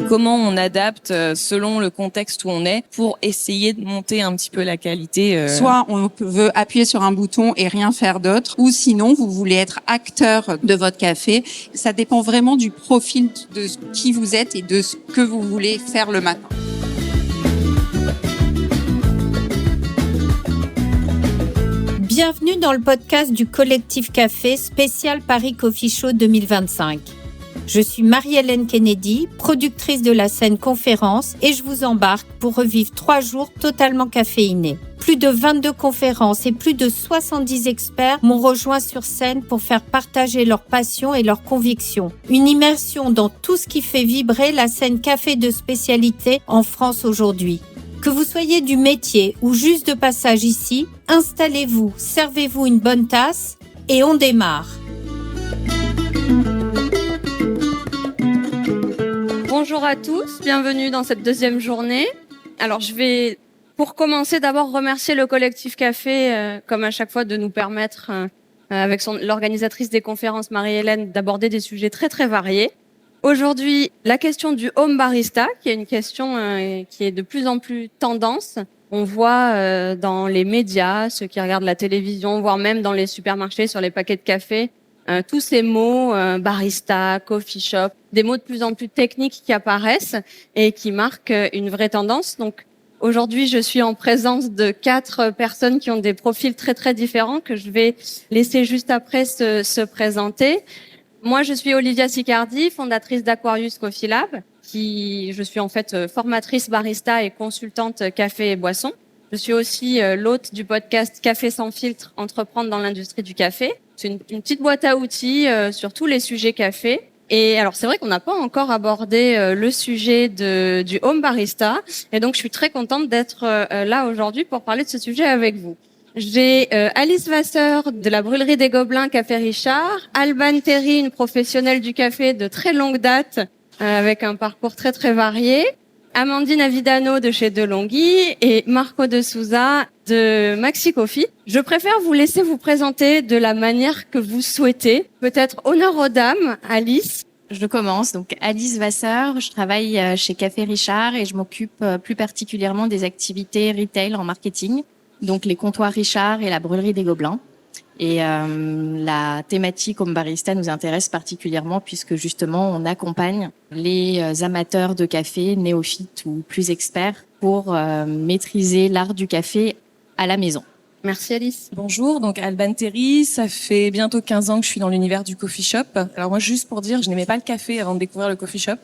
comment on adapte selon le contexte où on est pour essayer de monter un petit peu la qualité. Soit on veut appuyer sur un bouton et rien faire d'autre, ou sinon vous voulez être acteur de votre café. Ça dépend vraiment du profil de qui vous êtes et de ce que vous voulez faire le matin. Bienvenue dans le podcast du Collectif Café spécial Paris Coffee Show 2025. Je suis Marie-Hélène Kennedy, productrice de la scène conférence et je vous embarque pour revivre 3 jours totalement caféinés. Plus de 22 conférences et plus de 70 experts m'ont rejoint sur scène pour faire partager leur passion et leurs convictions. Une immersion dans tout ce qui fait vibrer la scène café de spécialité en France aujourd'hui. Que vous soyez du métier ou juste de passage ici, installez-vous, servez-vous une bonne tasse et on démarre. Bonjour à tous, bienvenue dans cette deuxième journée. Alors je vais, pour commencer, d'abord remercier le Collectif Café, comme à chaque fois, de nous permettre, avec l'organisatrice des conférences Marie-Hélène, d'aborder des sujets très très variés. Aujourd'hui, la question du home barista, qui est une question qui est de plus en plus tendance. On voit dans les médias, ceux qui regardent la télévision, voire même dans les supermarchés, sur les paquets de café, tous ces mots, barista, coffee shop, des mots de plus en plus techniques qui apparaissent et qui marquent une vraie tendance. Donc aujourd'hui, je suis en présence de 4 personnes qui ont des profils très très différents que je vais laisser juste après se présenter. Moi, je suis Olivia Sicardi, fondatrice d'Aquarius Coffee Lab, je suis en fait formatrice barista et consultante café et boissons. Je suis aussi l'hôte du podcast Café sans filtre, entreprendre dans l'industrie du café. C'est une petite boîte à outils sur tous les sujets café. Et alors, c'est vrai qu'on n'a pas encore abordé le sujet du home barista. Et donc, je suis très contente d'être là aujourd'hui pour parler de ce sujet avec vous. J'ai Alice Vasseur de la brûlerie des Gobelins Café Richard, Alban Terry, une professionnelle du café de très longue date, avec un parcours très très varié, Amandine Avidano de chez Delonghi et Marco de Souza de Maxi Coffee. Je préfère vous laisser vous présenter de la manière que vous souhaitez. Peut-être honneur aux dames, Alice. Je commence. Donc, Alice Vasseur, je travaille chez Café Richard et je m'occupe plus particulièrement des activités retail en marketing. Donc, les comptoirs Richard et la brûlerie des Gobelins. Et la thématique home barista nous intéresse particulièrement puisque justement, on accompagne les amateurs de café, néophytes ou plus experts pour maîtriser l'art du café à la maison. Merci Alice. Bonjour, donc Alban Terry, ça fait bientôt 15 ans que je suis dans l'univers du coffee shop. Alors moi, juste pour dire, je n'aimais pas le café avant de découvrir le coffee shop.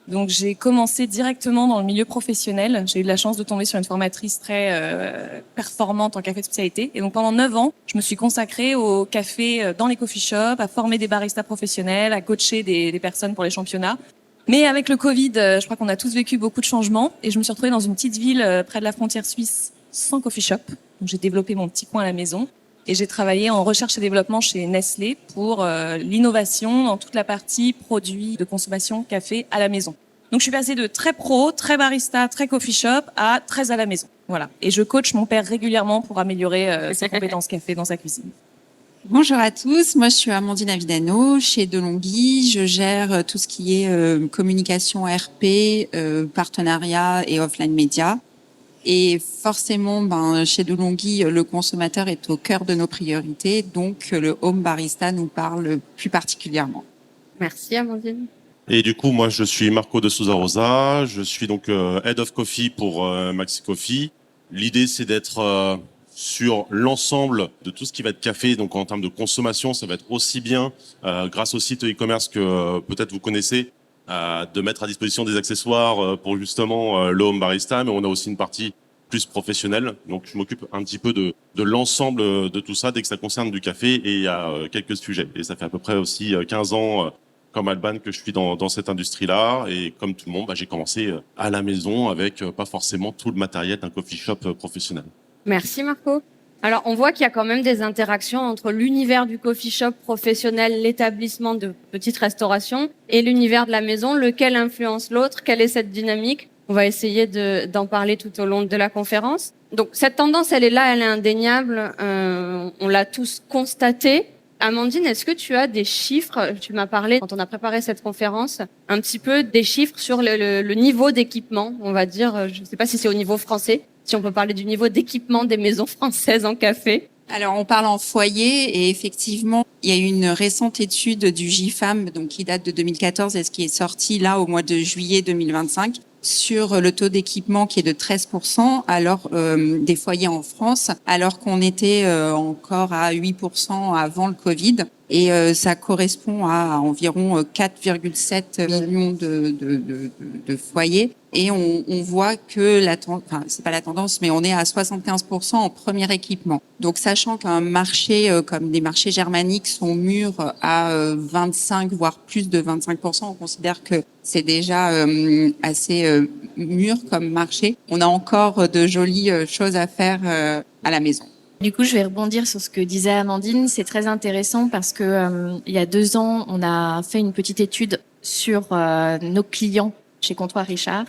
Donc j'ai commencé directement dans le milieu professionnel. J'ai eu de la chance de tomber sur une formatrice très performante en café de spécialité. Et donc pendant 9 ans, je me suis consacrée au café dans les coffee shops, à former des baristas professionnels, à coacher des personnes pour les championnats. Mais avec le Covid, je crois qu'on a tous vécu beaucoup de changements. Et je me suis retrouvée dans une petite ville près de la frontière suisse sans coffee shop. Donc j'ai développé mon petit coin à la maison. Et j'ai travaillé en recherche et développement chez Nestlé pour l'innovation dans toute la partie produits de consommation café à la maison. Donc je suis passée de très pro, très barista, très coffee shop à très à la maison. Voilà. Et je coach mon père régulièrement pour améliorer ses compétences café dans sa cuisine. Bonjour à tous, moi je suis Amandine Avidano chez Delonghi. Je gère tout ce qui est communication RP, partenariat et offline média. Et forcément, chez Delonghi, le consommateur est au cœur de nos priorités, donc le home barista nous parle plus particulièrement. Merci Amandine. Et du coup, moi, je suis Marco de Souza Rosa. Je suis donc Head of Coffee pour Maxi Coffee. L'idée, c'est d'être sur l'ensemble de tout ce qui va être café. Donc, en termes de consommation, ça va être aussi bien grâce au site e-commerce que peut-être vous connaissez, de mettre à disposition des accessoires pour justement le home barista, mais on a aussi une partie plus professionnelle. Donc je m'occupe un petit peu de l'ensemble de tout ça dès que ça concerne du café, et il y a quelques sujets. Et ça fait à peu près aussi 15 ans comme Alban que je suis dans cette industrie-là, et comme tout le monde, j'ai commencé à la maison avec pas forcément tout le matériel d'un coffee shop professionnel. Merci Marco. Alors, on voit qu'il y a quand même des interactions entre l'univers du coffee shop professionnel, l'établissement de petites restaurations, et l'univers de la maison. Lequel influence l'autre? Quelle est cette dynamique? On va essayer d'en parler tout au long de la conférence. Donc, cette tendance, elle est là, elle est indéniable. On l'a tous constaté. Amandine, est-ce que tu as des chiffres? Tu m'as parlé, quand on a préparé cette conférence, un petit peu des chiffres sur le niveau d'équipement, on va dire. Je ne sais pas si c'est au niveau français, si on peut parler du niveau d'équipement des maisons françaises en café. Alors, on parle en foyer et effectivement, il y a eu une récente étude du GIFAM, donc qui date de 2014 et ce qui est sorti là au mois de juillet 2025 sur le taux d'équipement qui est de 13%, alors des foyers en France, alors qu'on était encore à 8% avant le Covid. Et ça correspond à environ 4,7 millions de foyers. Et on voit que c'est pas la tendance, mais on est à 75% en premier équipement. Donc, sachant qu'un marché comme des marchés germaniques sont mûrs à 25 voire plus de 25%, on considère que c'est déjà assez mûr comme marché. On a encore de jolies choses à faire à la maison. Du coup, je vais rebondir sur ce que disait Amandine. C'est très intéressant parce que il y a 2 ans, on a fait une petite étude sur nos clients chez Comptoir Richard.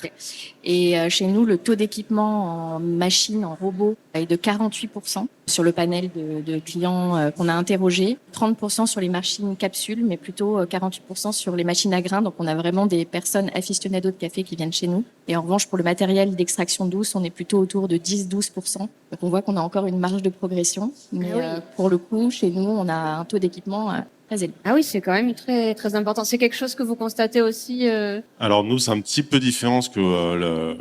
Et chez nous, le taux d'équipement en machine, en robot, est de 48% sur le panel de clients qu'on a interrogés. 30% sur les machines capsules, mais plutôt 48% sur les machines à grains. Donc, on a vraiment des personnes aficionados de café qui viennent chez nous. Et en revanche, pour le matériel d'extraction douce, on est plutôt autour de 10-12%. Donc, on voit qu'on a encore une marge de progression. Mais pour le coup, chez nous, on a un taux d'équipement très élevé. Ah oui, c'est quand même très, très important. C'est quelque chose que vous constatez aussi Alors nous, c'est un petit peu différent parce que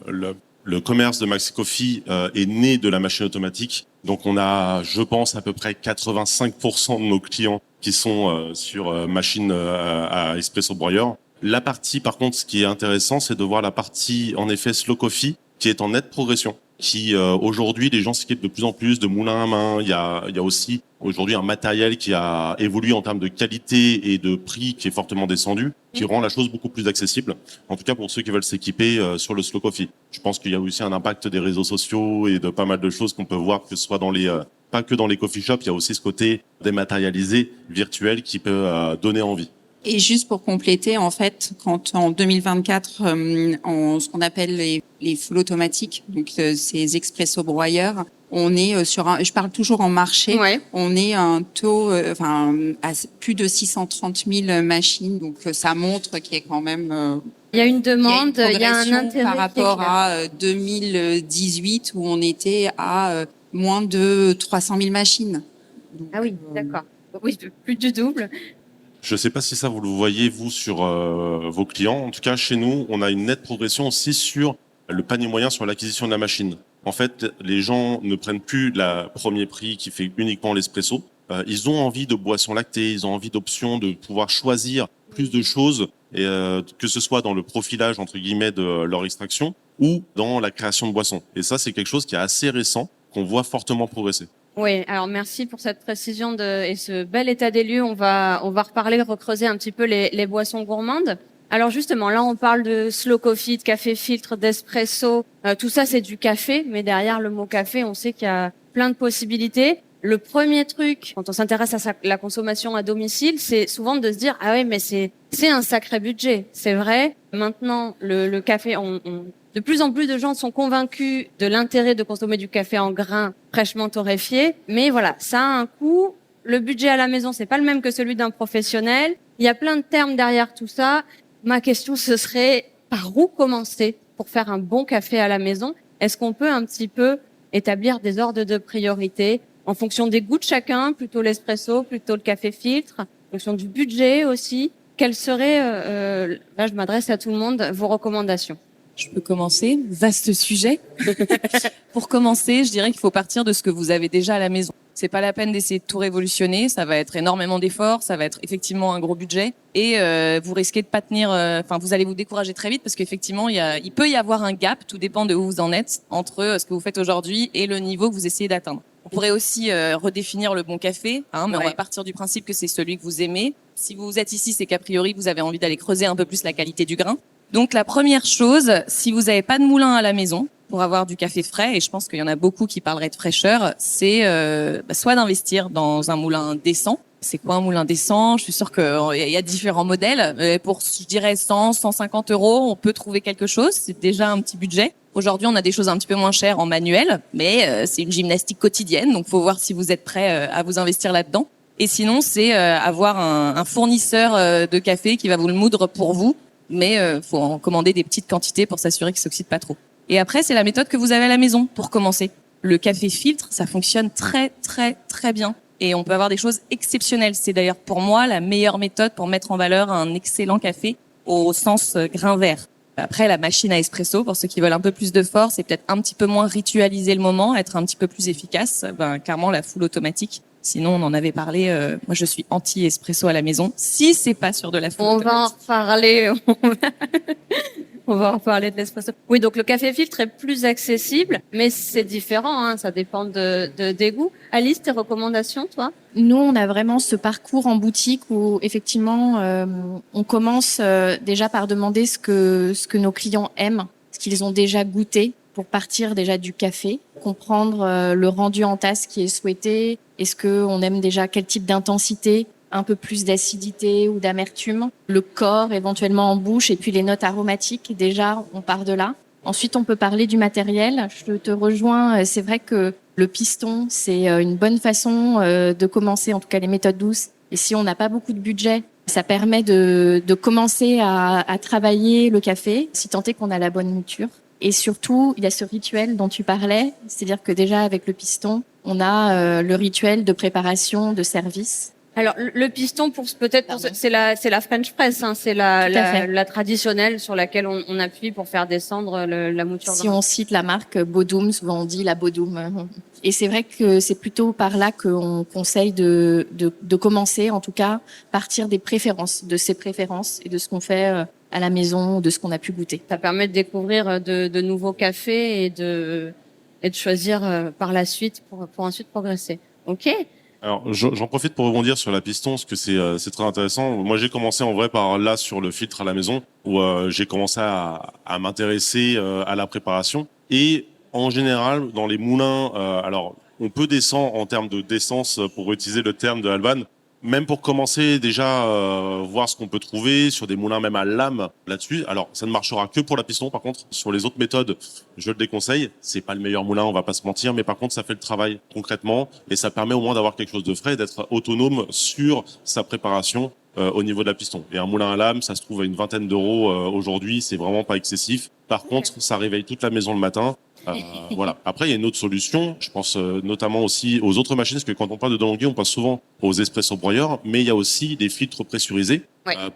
le commerce de Maxi Coffee est né de la machine automatique. Donc on a, je pense, à peu près 85% de nos clients qui sont sur machine à espresso broyeur. La partie, par contre, ce qui est intéressant, c'est de voir la partie, en effet, slow coffee, qui est en nette progression. Qui aujourd'hui, les gens s'équipent de plus en plus de moulins à main. Il y a aussi aujourd'hui un matériel qui a évolué en termes de qualité et de prix qui est fortement descendu, qui rend la chose beaucoup plus accessible. En tout cas pour ceux qui veulent s'équiper sur le slow coffee. Je pense qu'il y a aussi un impact des réseaux sociaux et de pas mal de choses qu'on peut voir, que ce soit dans les pas que dans les coffee shops, il y a aussi ce côté dématérialisé, virtuel, qui peut donner envie. Et juste pour compléter, en fait, quand en 2024, ce qu'on appelle les full automatiques, donc ces expresso broyeurs, on est sur je parle toujours en marché, on est un taux, à plus de 630 000 machines, donc ça montre qu'il y a quand même. Il y a une demande, il y a un intérêt par rapport à 2018 où on était à moins de 300 000 machines. Donc, ah oui, d'accord. Oui, plus du double. Je ne sais pas si ça vous le voyez vous sur vos clients. En tout cas, chez nous, on a une nette progression aussi sur le panier moyen sur l'acquisition de la machine. En fait, les gens ne prennent plus le premier prix qui fait uniquement l'espresso. Ils ont envie de boissons lactées, ils ont envie d'options, de pouvoir choisir plus de choses, et que ce soit dans le profilage entre guillemets de leur extraction ou dans la création de boissons. Et ça, c'est quelque chose qui est assez récent, qu'on voit fortement progresser. Oui, alors merci pour cette précision et ce bel état des lieux. On va reparler, recreuser un petit peu les boissons gourmandes. Alors justement, là on parle de slow coffee, de café filtre, d'espresso. Tout ça c'est du café, mais derrière le mot café, on sait qu'il y a plein de possibilités. Le premier truc, quand on s'intéresse à la consommation à domicile, c'est souvent de se dire ah ouais, mais c'est un sacré budget. C'est vrai. Maintenant, le café, de plus en plus de gens sont convaincus de l'intérêt de consommer du café en grains fraîchement torréfié. Mais voilà, ça a un coût. Le budget à la maison, c'est pas le même que celui d'un professionnel. Il y a plein de termes derrière tout ça. Ma question, ce serait par où commencer pour faire un bon café à la maison? Est-ce qu'on peut un petit peu établir des ordres de priorité en fonction des goûts de chacun, plutôt l'espresso, plutôt le café filtre, en fonction du budget aussi? Quelles seraient, là je m'adresse à tout le monde, vos recommandations? Je peux commencer. Vaste sujet. Pour commencer, je dirais qu'il faut partir de ce que vous avez déjà à la maison. C'est pas la peine d'essayer de tout révolutionner. Ça va être énormément d'efforts. Ça va être effectivement un gros budget. Et vous risquez de pas tenir. Vous allez vous décourager très vite parce qu'effectivement, il peut y avoir un gap. Tout dépend de où vous en êtes entre ce que vous faites aujourd'hui et le niveau que vous essayez d'atteindre. On pourrait aussi redéfinir le bon café, mais on va partir du principe que c'est celui que vous aimez. Si vous êtes ici, c'est qu'a priori vous avez envie d'aller creuser un peu plus la qualité du grain. Donc la première chose, si vous n'avez pas de moulin à la maison pour avoir du café frais, et je pense qu'il y en a beaucoup qui parleraient de fraîcheur, c'est soit d'investir dans un moulin décent. C'est quoi un moulin décent? Je suis sûre qu'il y a différents modèles. Pour, je dirais, 100, 150 euros, on peut trouver quelque chose. C'est déjà un petit budget. Aujourd'hui, on a des choses un petit peu moins chères en manuel, mais c'est une gymnastique quotidienne. Donc, faut voir si vous êtes prêt à vous investir là-dedans. Et sinon, c'est avoir un fournisseur de café qui va vous le moudre pour vous, mais faut en commander des petites quantités pour s'assurer qu'il s'oxyde pas trop. Et après, c'est la méthode que vous avez à la maison pour commencer. Le café filtre, ça fonctionne très très très bien. Et on peut avoir des choses exceptionnelles. C'est d'ailleurs pour moi la meilleure méthode pour mettre en valeur un excellent café au sens grain vert. Après, la machine à espresso, pour ceux qui veulent un peu plus de force et peut-être un petit peu moins ritualiser le moment, être un petit peu plus efficace, clairement la full automatique. Sinon, on en avait parlé, moi je suis anti-espresso à la maison, si c'est pas sur de la full automatique. On va en reparler. On va en parler de l'espresso. Oui, donc le café filtre est plus accessible, mais c'est différent, hein, ça dépend des goûts. Alice, tes recommandations, toi? Nous, on a vraiment ce parcours en boutique où effectivement, on commence déjà par demander ce que nos clients aiment, ce qu'ils ont déjà goûté, pour partir déjà du café, comprendre le rendu en tasse qui est souhaité. Est-ce que on aime déjà quel type d'intensité, un peu plus d'acidité ou d'amertume, le corps éventuellement en bouche et puis les notes aromatiques. Déjà, on part de là. Ensuite, on peut parler du matériel. Je te rejoins. C'est vrai que le piston, c'est une bonne façon de commencer, en tout cas les méthodes douces. Et si on n'a pas beaucoup de budget, ça permet de commencer à travailler le café, si tant est qu'on a la bonne mouture. Et surtout, il y a ce rituel dont tu parlais, c'est-à-dire que déjà avec le piston, on a le rituel de préparation, de service. Alors le piston, c'est la French press, hein, c'est la traditionnelle sur laquelle on appuie pour faire descendre la mouture. Si on cite la marque Bodum, souvent on dit la Bodum. Et c'est vrai que c'est plutôt par là qu'on conseille de commencer, en tout cas, partir des préférences, de ses préférences et de ce qu'on fait à la maison, de ce qu'on a pu goûter. Ça permet de découvrir de nouveaux cafés et de choisir par la suite pour ensuite progresser. Ok. Alors, j'en profite pour rebondir sur la piston, parce que c'est très intéressant. Moi, j'ai commencé en vrai par là sur le filtre à la maison, où j'ai commencé à m'intéresser à la préparation. Et en général, dans les moulins, alors on peut descendre en termes de d'essence, pour utiliser le terme de Alban. Même pour commencer déjà voir ce qu'on peut trouver sur des moulins même à lame là-dessus. Alors ça ne marchera que pour la piston par contre. Sur les autres méthodes, je le déconseille. C'est pas le meilleur moulin, on va pas se mentir, mais par contre ça fait le travail concrètement et ça permet au moins d'avoir quelque chose de frais, d'être autonome sur sa préparation au niveau de la piston. Et un moulin à lame, ça se trouve à une vingtaine d'euros aujourd'hui, c'est vraiment pas excessif. Par contre, ça réveille toute la maison le matin. Voilà. Après, il y a une autre solution. Je pense notamment aussi aux autres machines, parce que quand on parle de DeLonghi, on pense souvent aux espresso broyeurs, mais il y a aussi des filtres pressurisés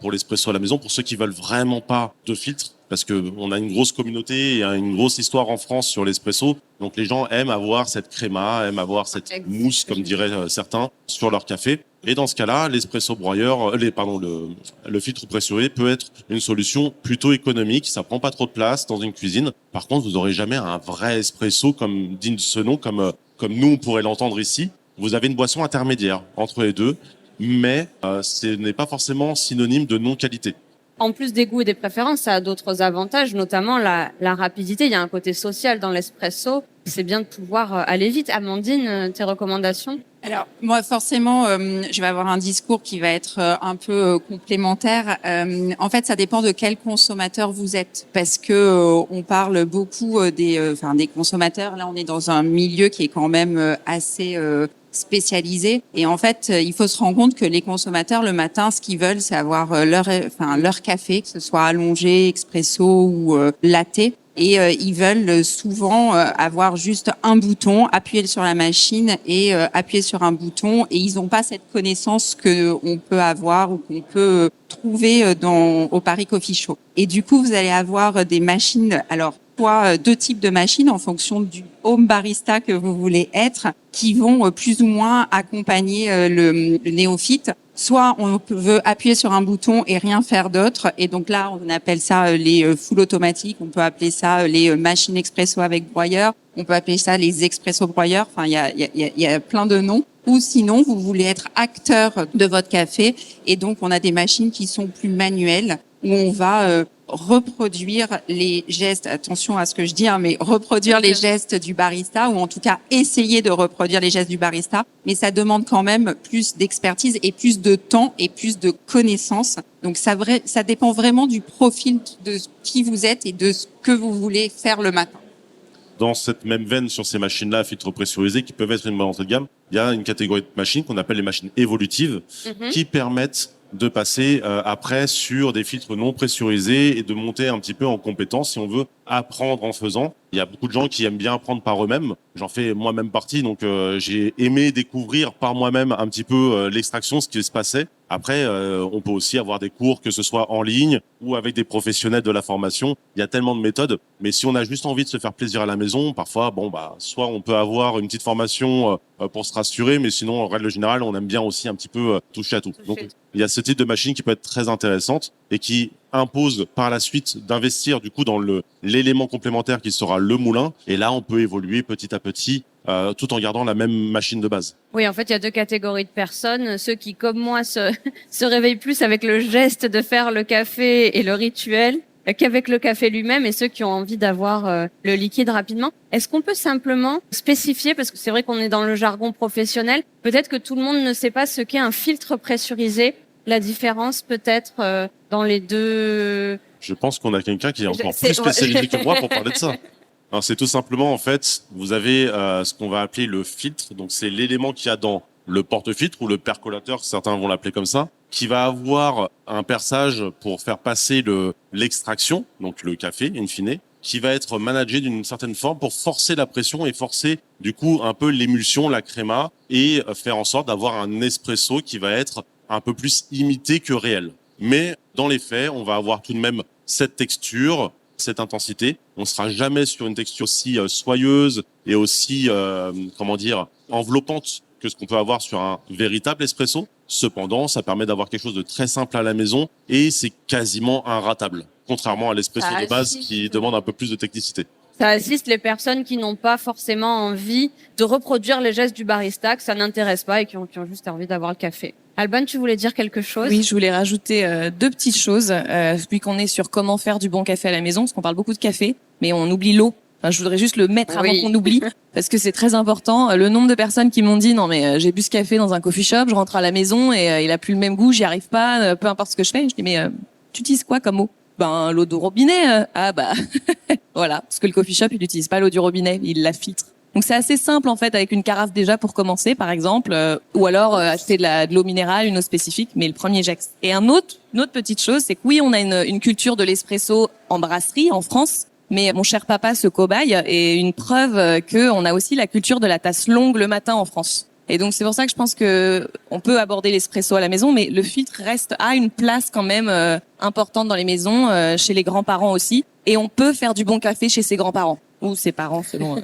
pour l'espresso à la maison, pour ceux qui veulent vraiment pas de filtre, parce que on a une grosse communauté et une grosse histoire en France sur l'espresso. Donc les gens aiment avoir cette créma, aiment avoir cette mousse, comme diraient certains, sur leur café. Et dans ce cas-là, l'espresso broyeur, le filtre pressurisé peut être une solution plutôt économique. Ça prend pas trop de place dans une cuisine. Par contre, vous aurez jamais un vrai espresso comme digne de ce nom, comme nous on pourrait l'entendre ici. Vous avez une boisson intermédiaire entre les deux, mais ce n'est pas forcément synonyme de non-qualité. En plus des goûts et des préférences, ça a d'autres avantages, notamment la rapidité. Il y a un côté social dans l'espresso. C'est bien de pouvoir aller vite. Amandine, tes recommandations? Alors, moi, forcément, je vais avoir un discours qui va être un peu complémentaire. En fait, ça dépend de quel consommateur vous êtes, parce que on parle beaucoup des consommateurs. Là, on est dans un milieu qui est quand même assez spécialisé. Et en fait, il faut se rendre compte que les consommateurs, le matin, ce qu'ils veulent, c'est avoir leur café, que ce soit allongé, expresso ou latte. Et ils veulent souvent avoir juste un bouton, appuyer sur la machine et appuyer sur un bouton. Et ils n'ont pas cette connaissance que on peut avoir ou qu'on peut trouver au Paris Coffee Show. Et du coup, vous allez avoir des machines. Alors, soit deux types de machines en fonction du home barista que vous voulez être, qui vont plus ou moins accompagner le néophyte. Soit on veut appuyer sur un bouton et rien faire d'autre, et donc là on appelle ça les full automatiques, on peut appeler ça les machines expresso avec broyeur, on peut appeler ça les expresso broyeurs, enfin il y a plein de noms. Ou sinon vous voulez être acteur de votre café, et donc on a des machines qui sont plus manuelles, où on va reproduire les gestes, attention à ce que je dis, mais reproduire les gestes du barista, ou en tout cas essayer de reproduire les gestes du barista, mais ça demande quand même plus d'expertise et plus de temps et plus de connaissances. Donc ça dépend vraiment du profil de qui vous êtes et de ce que vous voulez faire le matin. dans cette même veine sur ces machines-là à filtre pressurisé qui peuvent être une bonne entrée de gamme, il y a une catégorie de machines qu'on appelle les machines évolutives qui permettent de passer après sur des filtres non pressurisés et de monter un petit peu en compétence si on veut apprendre en faisant. Il y a beaucoup de gens qui aiment bien apprendre par eux-mêmes. J'en fais moi-même partie, donc j'ai aimé découvrir par moi-même un petit peu l'extraction, ce qui se passait. Après, on peut aussi avoir des cours, que ce soit en ligne ou avec des professionnels de la formation. Il y a tellement de méthodes, mais si on a juste envie de se faire plaisir à la maison, parfois, soit on peut avoir une petite formation pour se rassurer, mais sinon, en règle générale, on aime bien aussi un petit peu toucher à tout. Donc, il y a ce type de machine qui peut être très intéressante et qui impose par la suite d'investir du coup dans l'élément complémentaire qui sera le moulin. Et là, on peut évoluer petit à petit tout en gardant la même machine de base. Oui, en fait, il y a deux catégories de personnes. Ceux qui, comme moi, se réveillent plus avec le geste de faire le café et le rituel qu'avec le café lui-même, et ceux qui ont envie d'avoir le liquide rapidement. Est-ce qu'on peut simplement spécifier, parce que c'est vrai qu'on est dans le jargon professionnel, peut-être que tout le monde ne sait pas ce qu'est un filtre pressurisé, la différence peut-être dans les deux... Je pense qu'on a quelqu'un qui est encore plus spécialisé que moi pour parler de ça. Alors, c'est tout simplement, en fait, vous avez ce qu'on va appeler le filtre. Donc, c'est l'élément qu'il y a dans le porte-filtre ou le percolateur, certains vont l'appeler comme ça, qui va avoir un perçage pour faire passer l'extraction, donc le café, in fine, qui va être managé d'une certaine forme pour forcer la pression et forcer, du coup, un peu l'émulsion, la créma, et faire en sorte d'avoir un espresso qui va être un peu plus imité que réel. Mais dans les faits, on va avoir tout de même cette texture, cette intensité. On sera jamais sur une texture aussi soyeuse et aussi, enveloppante que ce qu'on peut avoir sur un véritable espresso. Cependant, ça permet d'avoir quelque chose de très simple à la maison et c'est quasiment inratable, contrairement à l'espresso de base qui demande un peu plus de technicité. Ça assiste les personnes qui n'ont pas forcément envie de reproduire les gestes du barista, que ça n'intéresse pas et qui ont juste envie d'avoir le café. Alban, tu voulais dire quelque chose? Oui, je voulais rajouter deux petites choses, vu qu'on est sur comment faire du bon café à la maison, parce qu'on parle beaucoup de café, mais on oublie l'eau. Enfin, je voudrais juste le mettre avant qu'on oublie, parce que c'est très important. Le nombre de personnes qui m'ont dit non mais j'ai bu ce café dans un coffee shop, je rentre à la maison et il a plus le même goût, j'y arrive pas, peu importe ce que je fais. Je dis mais tu utilises quoi comme eau? Ben l'eau du robinet. Voilà, parce que le coffee shop il n'utilise pas l'eau du robinet, il la filtre. Donc c'est assez simple en fait avec une carafe déjà pour commencer par exemple, ou alors acheter de l'eau minérale, une eau spécifique, mais le premier geste. Et une autre petite chose, c'est que oui on a une culture de l'espresso en brasserie en France, mais mon cher papa ce cobaye est une preuve que on a aussi la culture de la tasse longue le matin en France. Et donc c'est pour ça que je pense que on peut aborder l'espresso à la maison, mais le filtre a une place quand même importante dans les maisons, chez les grands-parents aussi, et on peut faire du bon café chez ses grands-parents ou ses parents selon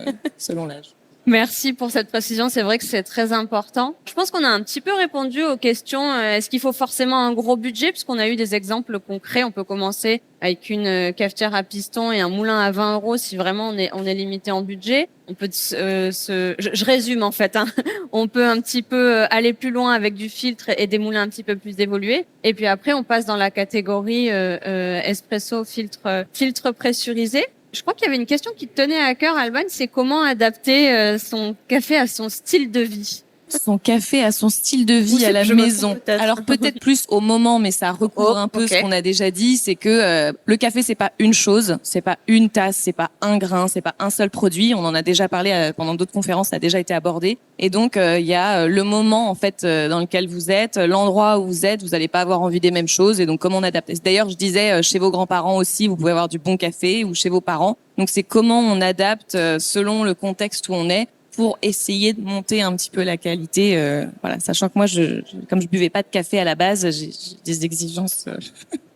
l'âge. Merci pour cette précision, c'est vrai que c'est très important. Je pense qu'on a un petit peu répondu aux questions. Est-ce qu'il faut forcément un gros budget? Puisqu'on a eu des exemples concrets. On peut commencer avec une cafetière à piston et un moulin à 20 € si vraiment on est limité en budget. On peut je résume en fait. On peut un petit peu aller plus loin avec du filtre et des moulins un petit peu plus évolués. Et puis après, on passe dans la catégorie espresso filtre pressurisé. Je crois qu'il y avait une question qui te tenait à cœur, Alban, c'est comment adapter son café à son style de vie. Son café à son style de vie à la maison. Alors peut-être plus au moment, mais ça recouvre un peu ce qu'on a déjà dit, c'est que le café c'est pas une chose, c'est pas une tasse, c'est pas un grain, c'est pas un seul produit. On en a déjà parlé pendant d'autres conférences, ça a déjà été abordé. Et donc il y a le moment en fait dans lequel vous êtes, l'endroit où vous êtes, vous allez pas avoir envie des mêmes choses. Et donc comment on adapte. D'ailleurs je disais chez vos grands-parents aussi, vous pouvez avoir du bon café ou chez vos parents. Donc c'est comment on adapte selon le contexte où on est, pour essayer de monter un petit peu la qualité, sachant que moi, comme je buvais pas de café à la base, j'ai des exigences un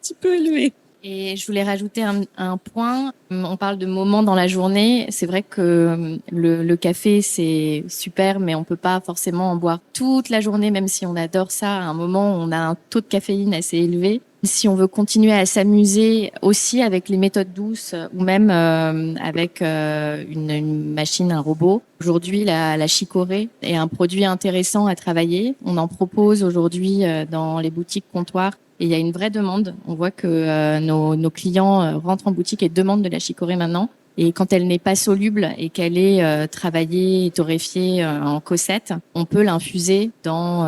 petit peu élevées. Et je voulais rajouter un point. On parle de moments dans la journée. C'est vrai que le café, c'est super, mais on peut pas forcément en boire toute la journée, même si on adore ça. À un moment, on a un taux de caféine assez élevé. Si on veut continuer à s'amuser aussi avec les méthodes douces ou même avec une machine, un robot. Aujourd'hui, la chicorée est un produit intéressant à travailler. On en propose aujourd'hui dans les boutiques comptoirs et il y a une vraie demande. On voit que nos clients rentrent en boutique et demandent de la chicorée maintenant. Et quand elle n'est pas soluble et qu'elle est travaillée et torréfiée en cossette, on peut l'infuser dans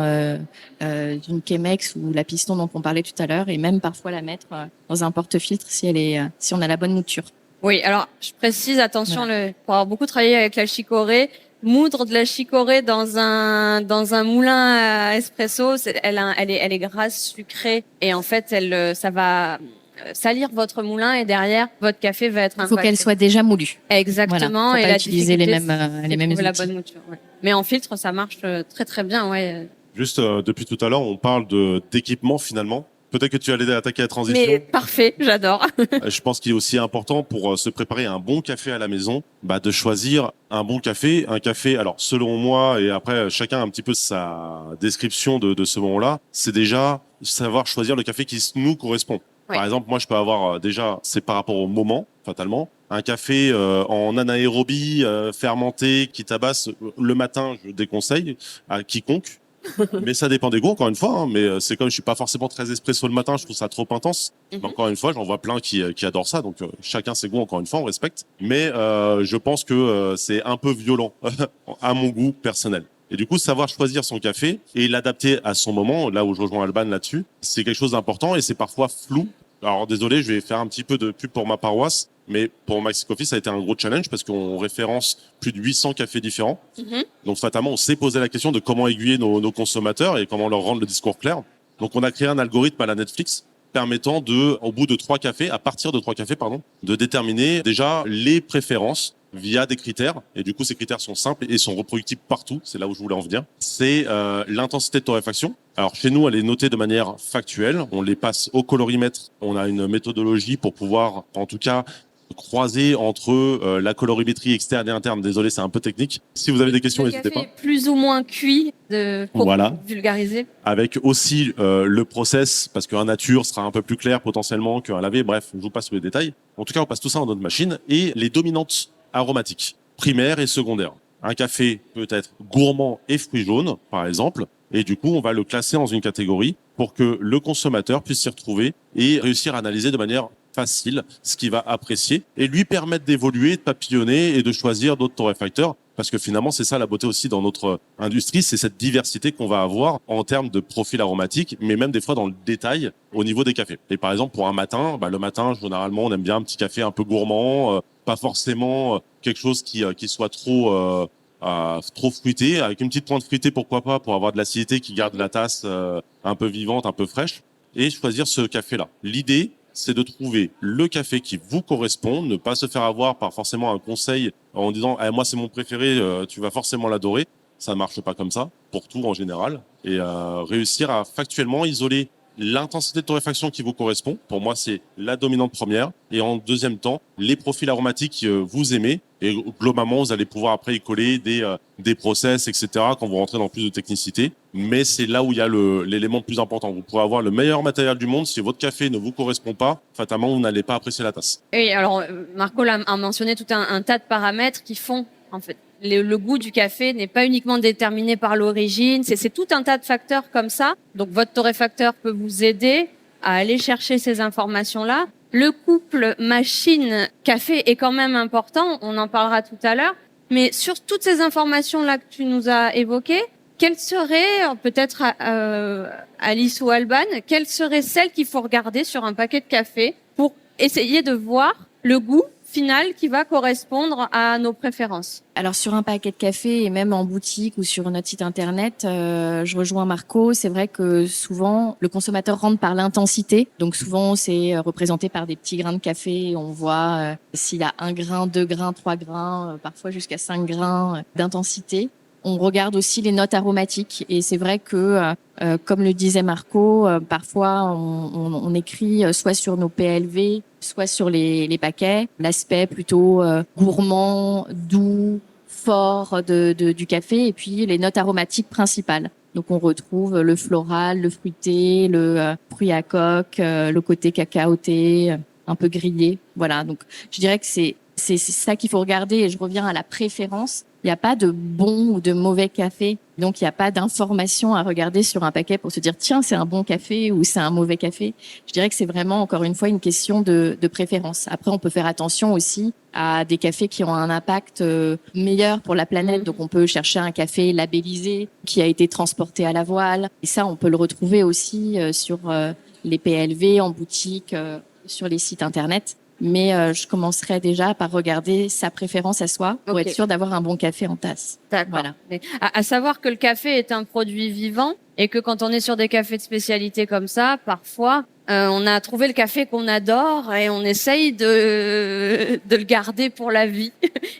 une Chemex ou la piston dont on parlait tout à l'heure, et même parfois la mettre dans un porte-filtre si on a la bonne mouture. Oui, alors je précise, attention, pour avoir beaucoup travaillé avec la chicorée, moudre de la chicorée dans un moulin à espresso, elle est grasse, sucrée, et en fait, ça va salir votre moulin, et derrière, votre café va être Il faut impacté. qu'elle soit déjà moulue. Exactement. Voilà. Faut et pas la utiliser les difficulté, mêmes c'est outils. la bonne mouture. Ouais. Mais en filtre, ça marche très très bien, ouais. Juste depuis tout à l'heure, on parle d'équipement finalement. Peut-être que tu allais attaquer la transition. Mais parfait, j'adore. Je pense qu'il est aussi important pour se préparer un bon café à la maison, de choisir un bon café. Un café, alors selon moi, et après chacun a un petit peu sa description de ce moment-là, c'est déjà savoir choisir le café qui nous correspond. Ouais. Par exemple, moi je peux avoir déjà, c'est par rapport au moment, fatalement, un café en anaérobie, fermenté, qui tabasse le matin, je déconseille à quiconque. Mais ça dépend des goûts, encore une fois. Hein, mais c'est comme je suis pas forcément très espresso le matin, je trouve ça trop intense. Mais encore une fois, j'en vois plein qui adorent ça. Donc chacun ses goûts, encore une fois, on respecte. Mais je pense que c'est un peu violent à mon goût personnel. Et du coup, savoir choisir son café et l'adapter à son moment, là où je rejoins Alban là-dessus, c'est quelque chose d'important et c'est parfois flou. Alors désolé, je vais faire un petit peu de pub pour ma paroisse, mais pour Maxi Coffee, ça a été un gros challenge parce qu'on référence plus de 800 cafés différents. Donc fatalement, on s'est posé la question de comment aiguiller nos consommateurs et comment leur rendre le discours clair. Donc on a créé un algorithme à la Netflix permettant au bout de 3 cafés, à partir de 3 cafés, de déterminer déjà les préférences via des critères. Et du coup, ces critères sont simples et sont reproductibles partout. C'est là où je voulais en venir. C'est l'intensité de torréfaction. Alors chez nous, elle est notée de manière factuelle. On les passe au colorimètre. On a une méthodologie pour pouvoir, en tout cas, croiser entre la colorimétrie externe et interne. Désolé, c'est un peu technique. Si vous avez des questions, n'hésitez pas. Le café est plus ou moins cuit, pour Voilà. vulgariser. Avec aussi le process, parce qu'un nature sera un peu plus clair potentiellement qu'un lavé. Bref, je vous passe les détails. En tout cas, on passe tout ça dans notre machine. Et les dominantes aromatiques, primaires et secondaires. Un café peut être gourmand et fruits jaunes, par exemple. Et du coup, on va le classer dans une catégorie pour que le consommateur puisse s'y retrouver et réussir à analyser de manière facile ce qu'il va apprécier et lui permettre d'évoluer, de papillonner et de choisir d'autres torréfacteurs. Parce que finalement, c'est ça la beauté aussi dans notre industrie, c'est cette diversité qu'on va avoir en termes de profil aromatique, mais même des fois dans le détail au niveau des cafés. Et par exemple, pour un matin, le matin, généralement, on aime bien un petit café un peu gourmand, pas forcément quelque chose qui soit trop fruité, avec une petite pointe fruitée, pourquoi pas, pour avoir de l'acidité qui garde la tasse un peu vivante, un peu fraîche, et choisir ce café-là. L'idée, c'est de trouver le café qui vous correspond, ne pas se faire avoir par forcément un conseil en disant moi c'est mon préféré, tu vas forcément l'adorer. Ça ne marche pas comme ça, pour tout en général. Et réussir à factuellement isoler l'intensité de torréfaction qui vous correspond. Pour moi, c'est la dominante première. Et en deuxième temps, les profils aromatiques que vous aimez. Et globalement, vous allez pouvoir après y coller des process, etc. quand vous rentrez dans plus de technicité. Mais c'est là où il y a l'élément le plus important. Vous pourrez avoir le meilleur matériel du monde. Si votre café ne vous correspond pas, fatalement, vous n'allez pas apprécier la tasse. Et alors, Marco a mentionné tout un tas de paramètres qui font, en fait, le goût du café n'est pas uniquement déterminé par l'origine, c'est tout un tas de facteurs comme ça. Donc votre torréfacteur peut vous aider à aller chercher ces informations-là. Le couple machine-café est quand même important, on en parlera tout à l'heure. Mais sur toutes ces informations-là que tu nous as évoquées, quelles seraient, peut-être Alice ou Alban, quelles seraient celles qu'il faut regarder sur un paquet de café pour essayer de voir le goût final qui va correspondre à nos préférences? Alors sur un paquet de café et même en boutique ou sur notre site internet, je rejoins Marco. C'est vrai que souvent le consommateur rentre par l'intensité. Donc souvent c'est représenté par des petits grains de café. On voit s'il y a 1 grain, 2 grains, 3 grains, parfois jusqu'à 5 grains d'intensité. On regarde aussi les notes aromatiques et c'est vrai que, comme le disait Marco, parfois on écrit soit sur nos PLV, soit sur les paquets, l'aspect plutôt gourmand, doux, fort du café et puis les notes aromatiques principales. Donc on retrouve le floral, le fruité, le fruit à coque, le côté cacaoté, un peu grillé. Voilà, donc je dirais que c'est ça qu'il faut regarder et je reviens à la préférence. Il n'y a pas de bon ou de mauvais café. Donc, il n'y a pas d'information à regarder sur un paquet pour se dire, tiens, c'est un bon café ou c'est un mauvais café. Je dirais que c'est vraiment, encore une fois, une question de préférence. Après, on peut faire attention aussi à des cafés qui ont un impact meilleur pour la planète. Donc, on peut chercher un café labellisé qui a été transporté à la voile. Et ça, on peut le retrouver aussi sur les PLV en boutique, sur les sites Internet. Mais je commencerai déjà par regarder sa préférence à soi pour être sûr d'avoir un bon café en tasse. D'accord. Voilà. Mais à savoir que le café est un produit vivant et que quand on est sur des cafés de spécialité comme ça, parfois, on a trouvé le café qu'on adore et on essaye de le garder pour la vie.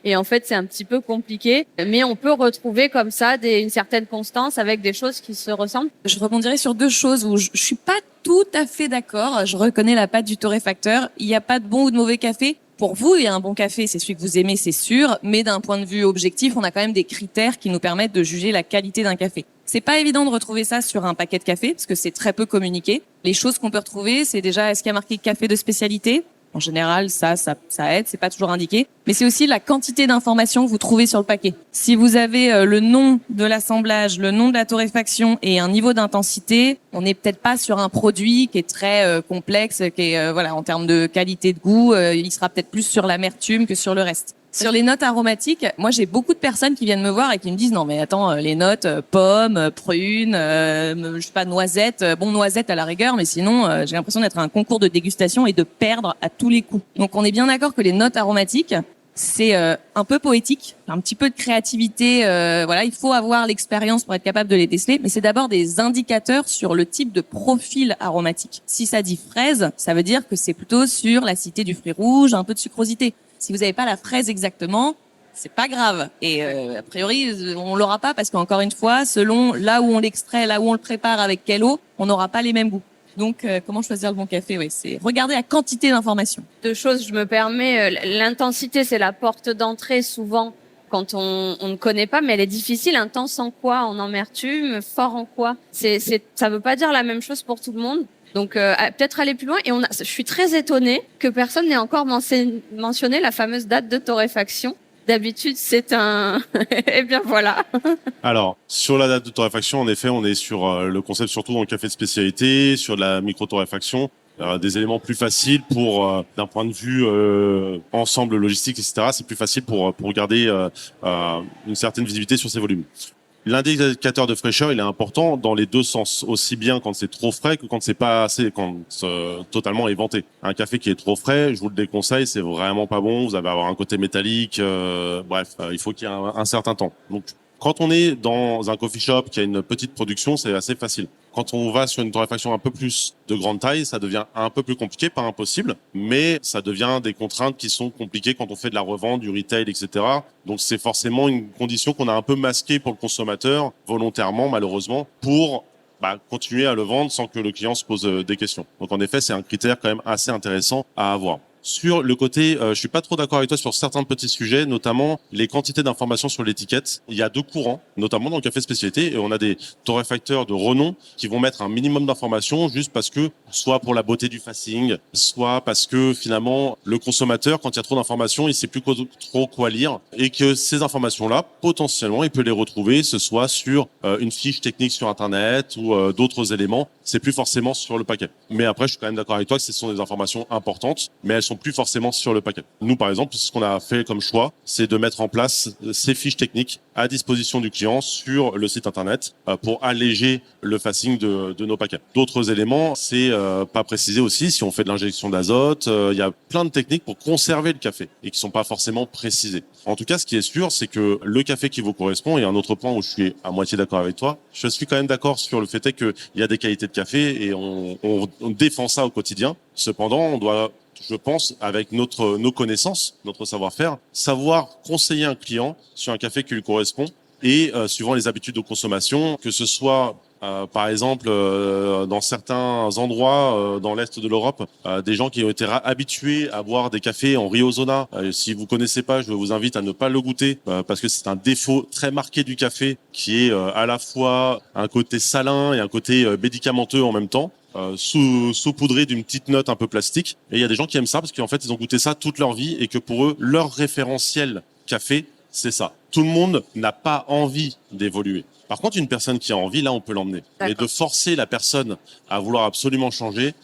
Et en fait, c'est un petit peu compliqué. Mais on peut retrouver comme ça une certaine constance avec des choses qui se ressemblent. Je rebondirai sur deux choses où je suis pas tout à fait d'accord. Je reconnais la patte du torréfacteur. Il n'y a pas de bon ou de mauvais café. Pour vous, il y a un bon café, c'est celui que vous aimez, c'est sûr. Mais d'un point de vue objectif, on a quand même des critères qui nous permettent de juger la qualité d'un café. C'est pas évident de retrouver ça sur un paquet de café parce que c'est très peu communiqué. Les choses qu'on peut retrouver, c'est déjà est-ce qu'il y a marqué café de spécialité? En général, ça aide, c'est pas toujours indiqué. Mais c'est aussi la quantité d'informations que vous trouvez sur le paquet. Si vous avez le nom de l'assemblage, le nom de la torréfaction et un niveau d'intensité, on n'est peut-être pas sur un produit qui est très complexe, qui est voilà, en termes de qualité de goût, il sera peut-être plus sur l'amertume que sur le reste. Sur les notes aromatiques, moi j'ai beaucoup de personnes qui viennent me voir et qui me disent non mais attends, les notes pommes, prunes, je sais pas, noisettes, bon noisette à la rigueur, mais sinon j'ai l'impression d'être à un concours de dégustation et de perdre à tous les coups. Donc on est bien d'accord que les notes aromatiques c'est un peu poétique, un petit peu de créativité, voilà, il faut avoir l'expérience pour être capable de les déceler, mais c'est d'abord des indicateurs sur le type de profil aromatique. Si ça dit fraise, ça veut dire que c'est plutôt sur l'acidité du fruit rouge, un peu de sucrosité. Si vous n'avez pas la fraise exactement, c'est pas grave. Et a priori, on l'aura pas parce qu'encore une fois, selon là où on l'extrait, là où on le prépare, avec quelle eau, on n'aura pas les mêmes goûts. Donc, comment choisir le bon café? Oui, c'est regarder la quantité d'informations. Deux choses, je me permets. L'intensité, c'est la porte d'entrée souvent quand on ne connaît pas, mais elle est difficile. Intense en quoi? En amertume? Fort en quoi? Ça veut pas dire la même chose pour tout le monde. Donc peut-être aller plus loin. Et je suis très étonnée que personne n'ait encore mentionné la fameuse date de torréfaction. D'habitude, c'est un... Eh bien, voilà. Alors, sur la date de torréfaction, en effet, on est sur le concept surtout dans le café de spécialité, sur de la micro-torréfaction, des éléments plus faciles pour, d'un point de vue ensemble logistique, etc. C'est plus facile pour garder une certaine visibilité sur ces volumes. L'indicateur de fraîcheur, il est important dans les deux sens, aussi bien quand c'est trop frais que quand c'est pas assez, quand totalement éventé. Un café qui est trop frais, je vous le déconseille, c'est vraiment pas bon. Vous allez avoir un côté métallique, bref, il faut qu'il y ait un certain temps. Donc, quand on est dans un coffee shop qui a une petite production, c'est assez facile. Quand on va sur une torréfaction un peu plus de grande taille, ça devient un peu plus compliqué, pas impossible, mais ça devient des contraintes qui sont compliquées quand on fait de la revente, du retail, etc. Donc c'est forcément une condition qu'on a un peu masquée pour le consommateur, volontairement, malheureusement, pour continuer à le vendre sans que le client se pose des questions. Donc en effet, c'est un critère quand même assez intéressant à avoir. Sur le côté, je suis pas trop d'accord avec toi sur certains petits sujets, notamment les quantités d'informations sur l'étiquette. Il y a deux courants, notamment dans le café spécialité, et on a des torréfacteurs de renom qui vont mettre un minimum d'informations juste parce que, soit pour la beauté du facing, soit parce que finalement le consommateur, quand il y a trop d'informations, il sait plus trop quoi lire, et que ces informations-là, potentiellement, il peut les retrouver, ce soit sur une fiche technique sur Internet ou d'autres éléments. C'est plus forcément sur le paquet. Mais après, je suis quand même d'accord avec toi que ce sont des informations importantes, mais elles sont plus forcément sur le paquet. Nous, par exemple, ce qu'on a fait comme choix, c'est de mettre en place ces fiches techniques à disposition du client sur le site Internet pour alléger le facing de nos paquets. D'autres éléments, c'est pas précisé aussi si on fait de l'injection d'azote. Il y a plein de techniques pour conserver le café et qui sont pas forcément précisées. En tout cas, ce qui est sûr, c'est que le café qui vous correspond, et un autre point où je suis à moitié d'accord avec toi, je suis quand même d'accord sur le fait qu'il y a des qualités de café et on défend ça au quotidien. Cependant, on doit, je pense, avec nos connaissances, notre savoir-faire, savoir conseiller un client sur un café qui lui correspond et suivant les habitudes de consommation, que ce soit par exemple, dans certains endroits dans l'est de l'Europe, des gens qui ont été habitués à boire des cafés en Riozona. Si vous connaissez pas, je vous invite à ne pas le goûter parce que c'est un défaut très marqué du café qui est à la fois un côté salin et un côté médicamenteux en même temps. Saupoudré d'une petite note un peu plastique. Et il y a des gens qui aiment ça parce qu'en fait, ils ont goûté ça toute leur vie et que pour eux, leur référentiel café, c'est ça. Tout le monde n'a pas envie d'évoluer. Par contre, une personne qui a envie, là, on peut l'emmener. Mais de forcer la personne à vouloir absolument changer,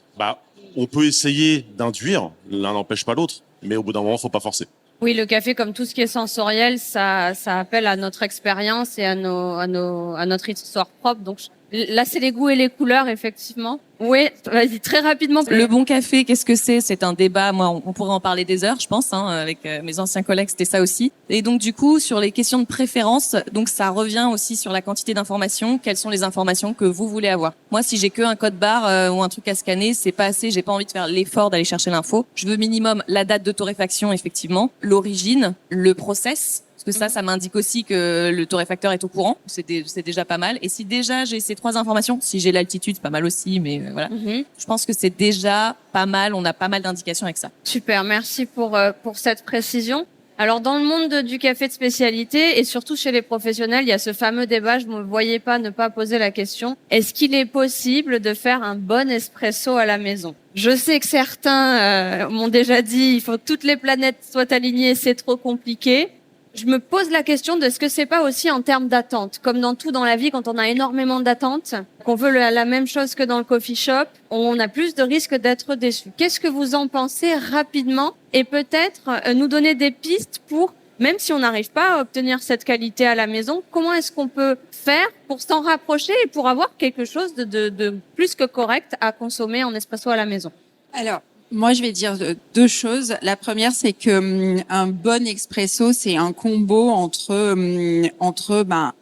on peut essayer d'induire, l'un n'empêche pas l'autre, mais au bout d'un moment, faut pas forcer. Oui, le café, comme tout ce qui est sensoriel, ça appelle à notre expérience et à notre histoire propre. Donc là, c'est les goûts et les couleurs, effectivement. Oui, vas-y, très rapidement. Le bon café, qu'est-ce que c'est? C'est un débat. Moi, on pourrait en parler des heures, je pense. Avec mes anciens collègues, c'était ça aussi. Et donc, du coup, sur les questions de préférence, donc ça revient aussi sur la quantité d'informations. Quelles sont les informations que vous voulez avoir? Moi, si j'ai que un code barre ou un truc à scanner, c'est pas assez. J'ai pas envie de faire l'effort d'aller chercher l'info. Je veux minimum la date de torréfaction, effectivement, l'origine, le process. Parce que ça m'indique aussi que le torréfacteur est au courant. C'est déjà pas mal. Et si déjà j'ai ces 3 informations, si j'ai l'altitude, c'est pas mal aussi, mais voilà. Je pense que c'est déjà pas mal. On a pas mal d'indications avec ça. Super, merci pour cette précision. Alors dans le monde du café de spécialité et surtout chez les professionnels, il y a ce fameux débat, je ne me voyais pas ne pas poser la question, est-ce qu'il est possible de faire un bon espresso à la maison? Je sais que certains m'ont déjà dit, il faut que toutes les planètes soient alignées, c'est trop compliqué. Je me pose la question de ce que c'est pas aussi en termes d'attente. Comme dans tout dans la vie, quand on a énormément d'attentes, qu'on veut la même chose que dans le coffee shop, on a plus de risques d'être déçu. Qu'est-ce que vous en pensez rapidement? Et peut-être nous donner des pistes pour, même si on n'arrive pas à obtenir cette qualité à la maison, comment est-ce qu'on peut faire pour s'en rapprocher et pour avoir quelque chose de plus que correct à consommer en espresso à la maison? Alors, moi, je vais dire 2 choses. La première, c'est que un bon expresso, c'est un combo entre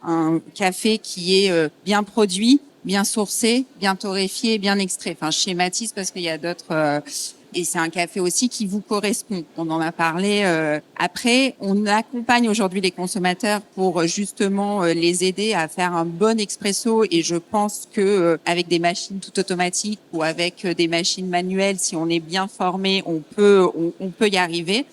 un café qui est bien produit, bien sourcé, bien torréfié, bien extrait. Enfin, je schématise parce qu'il y a d'autres. Et c'est un café aussi qui vous correspond. On en a parlé. Après, on accompagne aujourd'hui les consommateurs pour justement les aider à faire un bon expresso. Et je pense que avec des machines tout automatiques ou avec des machines manuelles, si on est bien formé, on peut y arriver.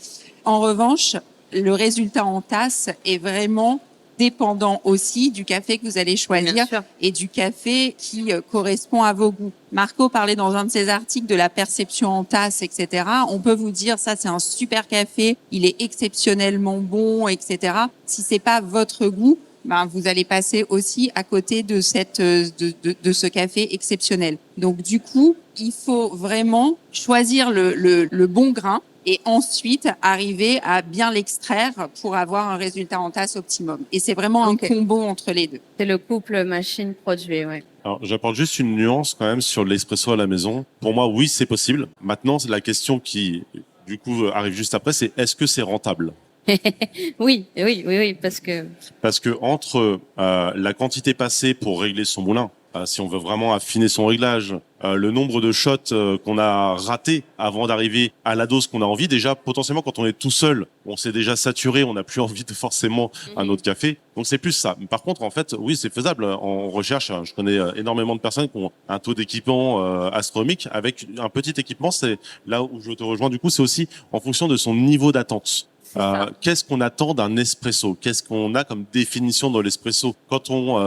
En revanche, le résultat en tasse est vraiment dépendant aussi du café que vous allez choisir et du café qui correspond à vos goûts. Marco parlait dans un de ses articles de la perception en tasse, etc. On peut vous dire, ça c'est un super café, il est exceptionnellement bon, etc. Si c'est pas votre goût, vous allez passer aussi à côté de de ce café exceptionnel. Donc du coup, il faut vraiment choisir le bon grain et ensuite arriver à bien l'extraire pour avoir un résultat en tasse optimum. Et c'est vraiment un combo entre les deux. C'est le couple machine-produit, ouais. Alors, j'apporte juste une nuance quand même sur l'espresso à la maison. Pour moi, oui, c'est possible. Maintenant, c'est la question qui, du coup, arrive juste après, c'est est-ce que c'est rentable? Oui, parce que entre la quantité passée pour régler son moulin, si on veut vraiment affiner son réglage, le nombre de shots qu'on a ratés avant d'arriver à la dose qu'on a envie, déjà potentiellement quand on est tout seul, on s'est déjà saturé, on n'a plus envie de forcément un autre café. Donc c'est plus ça. Par contre, en fait, oui, c'est faisable. En recherche, je connais énormément de personnes qui ont un taux d'équipement astronomique. Avec un petit équipement, c'est là où je te rejoins. Du coup, c'est aussi en fonction de son niveau d'attente. Qu'est-ce qu'on attend d'un espresso? Qu'est-ce qu'on a comme définition dans l'espresso? Quand on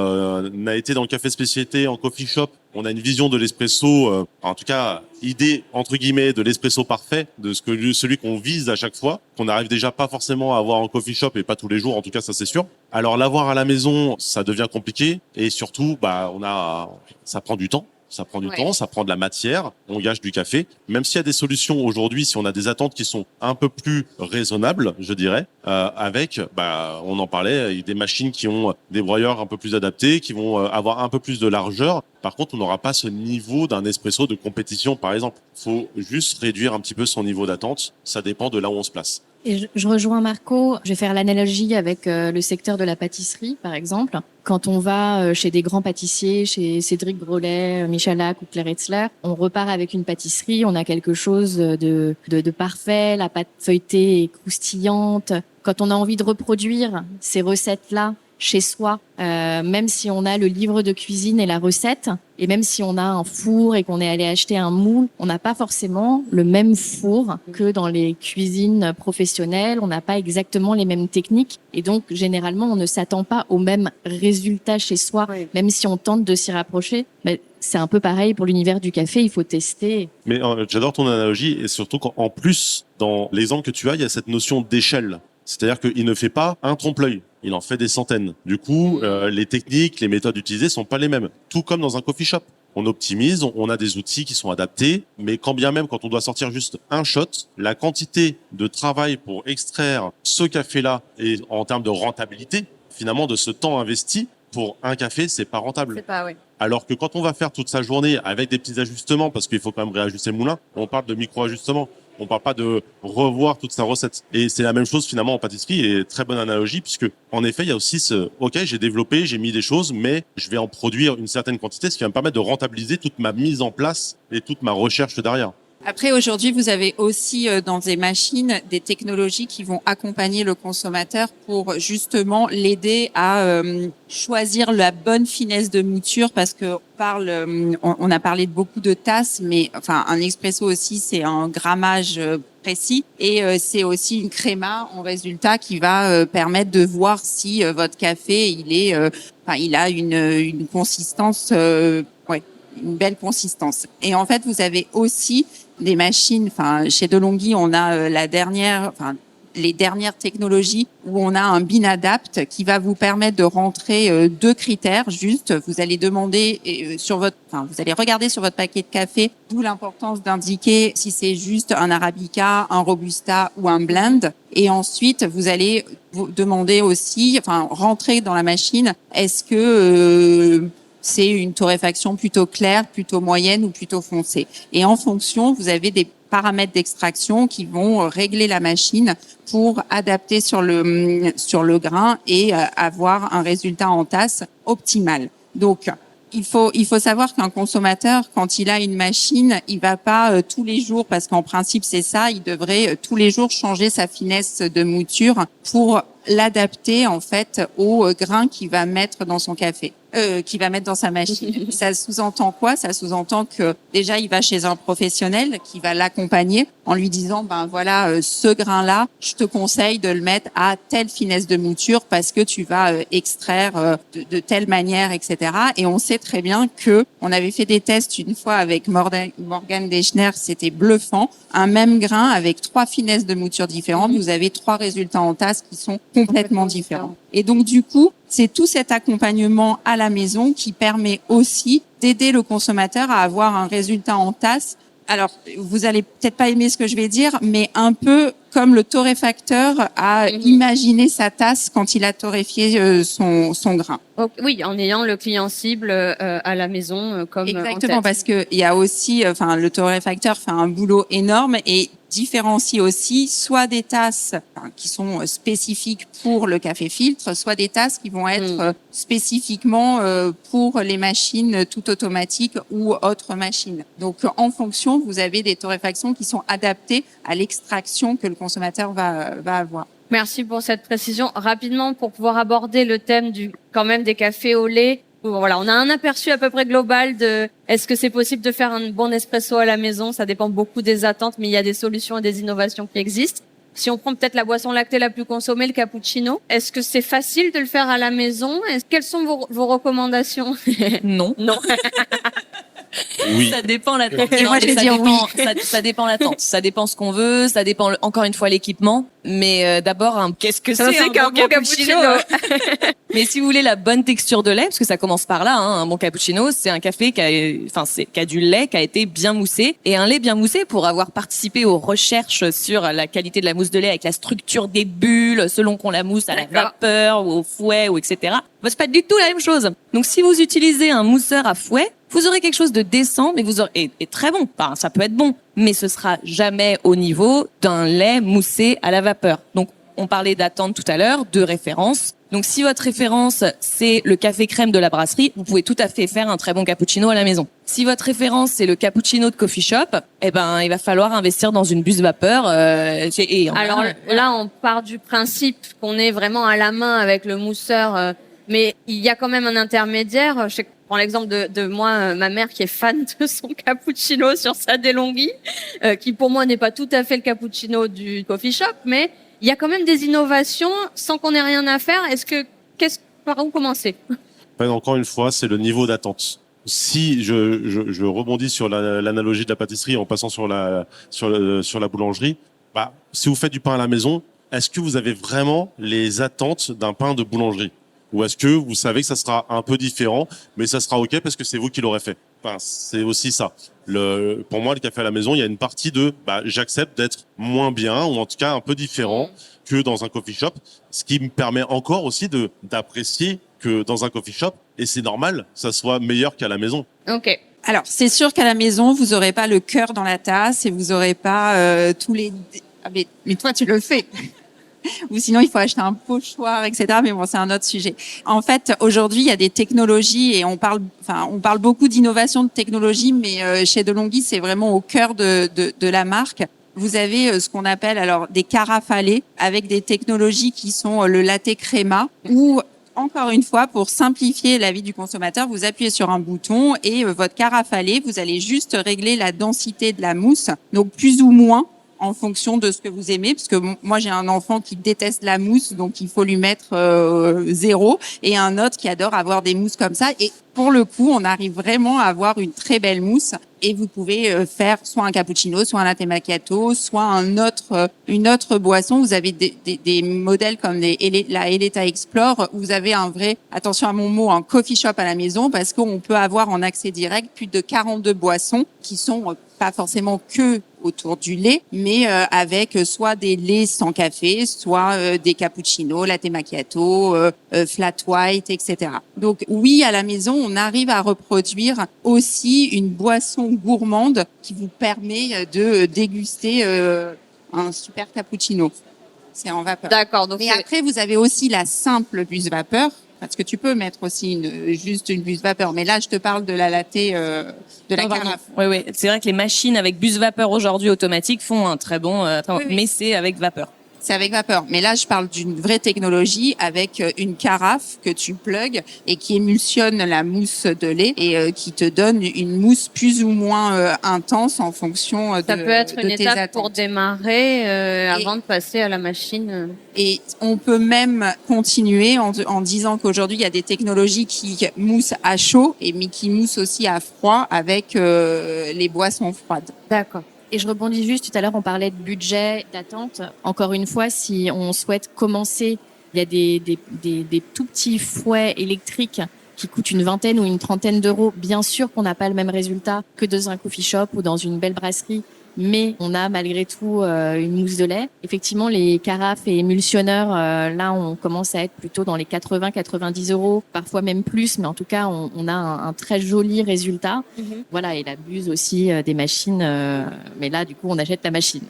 a été dans le café spécialité, en coffee shop, on a une vision de l'espresso, en tout cas, idée, entre guillemets, de l'espresso parfait, de celui qu'on vise à chaque fois, qu'on n'arrive déjà pas forcément à avoir en coffee shop et pas tous les jours, en tout cas, ça c'est sûr. Alors, l'avoir à la maison, ça devient compliqué et surtout, ça prend du temps. Ça prend du temps, ça prend de la matière, on gâche du café. Même s'il y a des solutions aujourd'hui, si on a des attentes qui sont un peu plus raisonnables, je dirais, on en parlait, des machines qui ont des broyeurs un peu plus adaptés, qui vont avoir un peu plus de largeur. Par contre, on n'aura pas ce niveau d'un espresso de compétition, par exemple. Faut juste réduire un petit peu son niveau d'attente. Ça dépend de là où on se place. Et je rejoins Marco. Je vais faire l'analogie avec le secteur de la pâtisserie, par exemple. Quand on va chez des grands pâtissiers, chez Cédric Grolet, Michalak ou Claire Etzler, on repart avec une pâtisserie, on a quelque chose de parfait, la pâte feuilletée est croustillante. Quand on a envie de reproduire ces recettes-là chez soi, même si on a le livre de cuisine et la recette, et même si on a un four et qu'on est allé acheter un moule, on n'a pas forcément le même four que dans les cuisines professionnelles, on n'a pas exactement les mêmes techniques, et donc généralement on ne s'attend pas au même résultat chez soi, même si on tente de s'y rapprocher. Mais c'est un peu pareil pour l'univers du café, il faut tester. Mais j'adore ton analogie, et surtout qu'en plus, dans l'exemple que tu as, il y a cette notion d'échelle. C'est-à-dire qu'il ne fait pas un trompe-l'œil, il en fait des centaines. Du coup, les techniques, les méthodes utilisées sont pas les mêmes. Tout comme dans un coffee shop. On optimise, on a des outils qui sont adaptés, mais quand bien même, quand on doit sortir juste un shot, la quantité de travail pour extraire ce café-là et en termes de rentabilité, finalement, de ce temps investi, pour un café, c'est pas rentable. C'est pas, Alors que quand on va faire toute sa journée avec des petits ajustements, parce qu'il faut quand même réajuster le moulin, on parle de micro-ajustements. On parle pas de revoir toute sa recette. Et c'est la même chose finalement en pâtisserie, et très bonne analogie, puisque en effet, il y a aussi ok, j'ai développé, j'ai mis des choses, mais je vais en produire une certaine quantité, ce qui va me permettre de rentabiliser toute ma mise en place et toute ma recherche derrière. Après, aujourd'hui, vous avez aussi dans des machines des technologies qui vont accompagner le consommateur pour justement l'aider à choisir la bonne finesse de mouture, parce que on a parlé de beaucoup de tasses, mais enfin un expresso aussi, c'est un grammage précis, et c'est aussi une créma en résultat qui va permettre de voir si votre café il a une consistance, une belle consistance. Et en fait, vous avez aussi des machines, chez DeLonghi, on a les dernières technologies où on a un bin adapt qui va vous permettre de rentrer 2 critères. Juste, vous allez demander vous allez regarder sur votre paquet de café, d'où l'importance d'indiquer si c'est juste un arabica, un robusta ou un blend. Et ensuite, vous allez vous demander aussi, rentrer dans la machine, est-ce que c'est une torréfaction plutôt claire, plutôt moyenne ou plutôt foncée. Et en fonction, vous avez des paramètres d'extraction qui vont régler la machine pour adapter sur le grain et avoir un résultat en tasse optimal. Donc, il faut savoir qu'un consommateur, quand il a une machine, il va pas tous les jours, parce qu'en principe c'est ça, il devrait tous les jours changer sa finesse de mouture pour l'adapter en fait au grain qu'il va mettre dans son café, qu'il va mettre dans sa machine. Ça sous-entend quoi? Ça sous-entend que déjà il va chez un professionnel qui va l'accompagner en lui disant ce grain-là, je te conseille de le mettre à telle finesse de mouture parce que tu vas extraire de telle manière, etc. Et on sait très bien que on avait fait des tests une fois avec Morgan Deschner, c'était bluffant. Un même grain avec 3 finesses de mouture différentes, vous avez 3 résultats en tasse qui sont complètement différents. Et donc du coup, c'est tout cet accompagnement à la maison qui permet aussi d'aider le consommateur à avoir un résultat en tasse. Alors, vous allez peut-être pas aimer ce que je vais dire, mais un peu comme le torréfacteur a imaginé sa tasse quand il a torréfié son grain. Oui, en ayant le client cible à la maison comme exactement, en tête. parce que il y a aussi, le torréfacteur fait un boulot énorme et différencie aussi soit des tasses qui sont spécifiques pour le café filtre, soit des tasses qui vont être spécifiquement pour les machines tout automatiques ou autres machines. Donc en fonction, vous avez des torréfactions qui sont adaptées à l'extraction que le consommateur va avoir. Merci pour cette précision. Rapidement, pour pouvoir aborder le thème des cafés au lait. Voilà, on a un aperçu à peu près global de est-ce que c'est possible de faire un bon espresso à la maison. Ça dépend beaucoup des attentes, mais il y a des solutions et des innovations qui existent. Si on prend peut-être la boisson lactée la plus consommée, le cappuccino, est-ce que c'est facile de le faire à la maison? Quelles sont vos recommandations? Non. Non. Oui. Ça dépend la tente. Et moi, je vais dire oui. Ça dépend la tente. Ça dépend ce qu'on veut. Ça dépend encore une fois l'équipement. Mais d'abord, qu'est-ce que c'est un bon cappuccino? Mais si vous voulez la bonne texture de lait, parce que ça commence par là, un bon cappuccino, c'est un café qui a du lait qui a été bien moussé. Et un lait bien moussé, pour avoir participé aux recherches sur la qualité de la mousse de lait avec la structure des bulles, selon qu'on la mousse à la vapeur ou au fouet ou etc. C'est pas du tout la même chose. Donc si vous utilisez un mousseur à fouet, vous aurez quelque chose de décent, mais vous aurez et très bon. Enfin, ça peut être bon, mais ce sera jamais au niveau d'un lait moussé à la vapeur. Donc, on parlait d'attente tout à l'heure, de référence. Donc, si votre référence, c'est le café crème de la brasserie, vous pouvez tout à fait faire un très bon cappuccino à la maison. Si votre référence, c'est le cappuccino de coffee shop, il va falloir investir dans une buse vapeur. Alors là, on part du principe qu'on est vraiment à la main avec le mousseur, mais il y a quand même un intermédiaire. Je prends l'exemple de moi, ma mère qui est fan de son cappuccino sur sa DeLonghi, qui pour moi n'est pas tout à fait le cappuccino du coffee shop, mais il y a quand même des innovations sans qu'on ait rien à faire. Par où commencer? Encore une fois, c'est le niveau d'attente. Si je rebondis sur l'analogie de la pâtisserie en passant sur la boulangerie, si vous faites du pain à la maison, est-ce que vous avez vraiment les attentes d'un pain de boulangerie? Ou est-ce que vous savez que ça sera un peu différent, mais ça sera OK parce que c'est vous qui l'aurez fait? C'est aussi ça. Pour moi, le café à la maison, il y a une partie de j'accepte d'être moins bien, ou en tout cas un peu différent que dans un coffee shop, ce qui me permet encore aussi d'apprécier que dans un coffee shop, et c'est normal que ça soit meilleur qu'à la maison. Ok. Alors, c'est sûr qu'à la maison, vous aurez pas le cœur dans la tasse et vous aurez pas tous les... Ah, mais toi, tu le fais. Ou sinon, il faut acheter un pochoir, etc. Mais bon, c'est un autre sujet. En fait, aujourd'hui, il y a des technologies et on parle beaucoup d'innovation de technologie, mais chez DeLonghi, c'est vraiment au cœur de la marque. Vous avez ce qu'on appelle alors des carafes à lait avec des technologies qui sont le latte créma ou encore une fois, pour simplifier la vie du consommateur, vous appuyez sur un bouton et votre carafe à lait, vous allez juste régler la densité de la mousse, donc plus ou moins en fonction de ce que vous aimez, parce que moi j'ai un enfant qui déteste la mousse, donc il faut lui mettre 0, et un autre qui adore avoir des mousses comme ça. Et pour le coup, on arrive vraiment à avoir une très belle mousse. Et vous pouvez faire soit un cappuccino, soit un latte macchiato, soit une autre boisson. Vous avez des modèles comme la Eleta Explore, où vous avez un vrai, attention à mon mot, un coffee shop à la maison, parce qu'on peut avoir en accès direct plus de 42 boissons qui sont pas forcément que autour du lait, mais avec soit des laits sans café, soit des cappuccinos, latte macchiato, flat white, etc. Donc oui, à la maison, on arrive à reproduire aussi une boisson gourmande qui vous permet de déguster un super cappuccino. C'est en vapeur. D'accord. Donc Mais après, vous avez aussi la simple buse vapeur, parce que tu peux mettre aussi juste une buse vapeur. Mais là, je te parle de la latte, de la carafe. Oui. C'est vrai que les machines avec buse vapeur aujourd'hui automatiques font un très bon, Oui. mais c'est avec vapeur. C'est avec vapeur. Mais là, je parle d'une vraie technologie avec une carafe que tu plugues et qui émulsionne la mousse de lait et qui te donne une mousse plus ou moins intense en fonction ça peut être une tes étape attentes. pour démarrer avant de passer à la machine. Et on peut même continuer en disant qu'aujourd'hui, il y a des technologies qui moussent à chaud mais qui moussent aussi à froid avec les boissons froides. D'accord. Et je rebondis juste, tout à l'heure, on parlait de budget, d'attente. Encore une fois, si on souhaite commencer, il y a des tout petits fouets électriques qui coûtent une vingtaine ou une trentaine d'euros. Bien sûr qu'on n'a pas le même résultat que dans un coffee shop ou dans une belle brasserie, mais on a malgré tout une mousse de lait. Effectivement, les carafes et émulsionneurs, là, on commence à être plutôt dans les 80-90 euros, parfois même plus, mais en tout cas, on a un très joli résultat. Voilà, et la buse aussi des machines, mais là, du coup, on achète la machine.